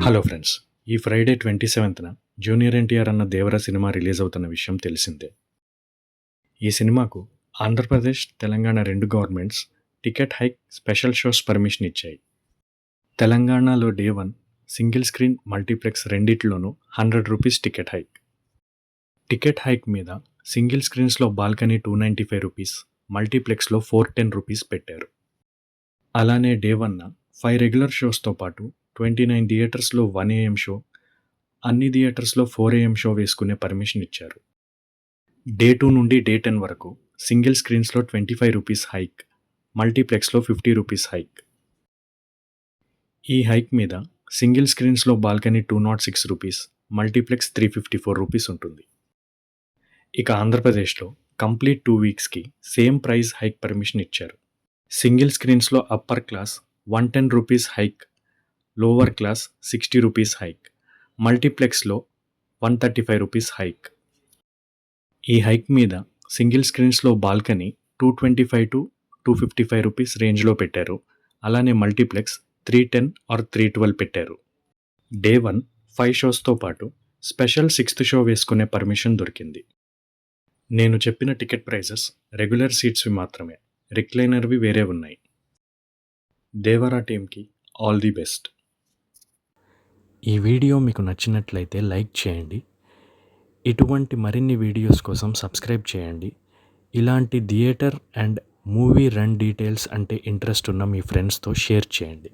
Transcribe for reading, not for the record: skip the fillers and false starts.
Hello friends, ఈ Friday 27న junior NTR అన్న దేవర cinema release అవుతున్న విషయం తెలిసిందే. ఈ సినిమాకు ఆంధ్రప్రదేశ్, తెలంగాణ రెండు governments ticket hike, special shows permission ఇచ్చాయి. తెలంగాణలో డే 1 సింగిల్ స్క్రీన్, మల్టీప్లెక్స్ రెండిట్లోనూ ₹100 టికెట్ హైక్. టికెట్ హైక్ మీద సింగిల్ స్క్రీన్స్లో బాల్కనీ ₹295, మల్టీప్లెక్స్లో ₹410 పెట్టారు. అలానే డే 1న 5 రెగ్యులర్ షోస్తో పాటు 29 థియేటర్స్లో 1 AM షో, అన్ని థియేటర్స్లో 4 AM షో వేసుకునే పర్మిషన్ ఇచ్చారు. డే 2 నుండి డే 10 వరకు సింగిల్ స్క్రీన్స్లో ₹25 హైక్, మల్టీప్లెక్స్లో ₹50 హైక్. ఈ హైక్ మీద సింగిల్ స్క్రీన్స్లో బాల్కనీ ₹206, మల్టీప్లెక్స్ ₹354 ఉంటుంది. ఇక ఆంధ్రప్రదేశ్లో కంప్లీట్ 2 వీక్స్కి సేమ్ ప్రైస్ హైక్ పర్మిషన్ ఇచ్చారు. సింగిల్ స్క్రీన్స్లో upper class ₹110 hike, lower class ₹60 hike, మల్టీప్లెక్స్లో ₹135 హైక్. ఈ హైక్ మీద సింగిల్ స్క్రీన్స్లో బాల్కనీ ₹225 to ₹255 రేంజ్లో పెట్టారు. అలానే మల్టీప్లెక్స్ ₹310 or ₹312 పెట్టారు. డే 1 5 షోస్తో పాటు స్పెషల్ 6th షో వేసుకునే పర్మిషన్ దొరికింది. నేను చెప్పిన టికెట్ ప్రైజెస్ రెగ్యులర్ సీట్స్వి మాత్రమే, రిక్లైనర్వి వేరే ఉన్నాయి. దేవరా టీమ్కి ఆల్ ది బెస్ట్. ఈ వీడియో మీకు నచ్చినట్లయితే లైక్ చేయండి. ఇటువంటి మరిన్ని వీడియోస్ కోసం సబ్స్క్రైబ్ చేయండి. ఇలాంటి theatre and movie run details అంటే ఇంట్రెస్ట్ ఉన్న మీ ఫ్రెండ్స్తో షేర్ చేయండి.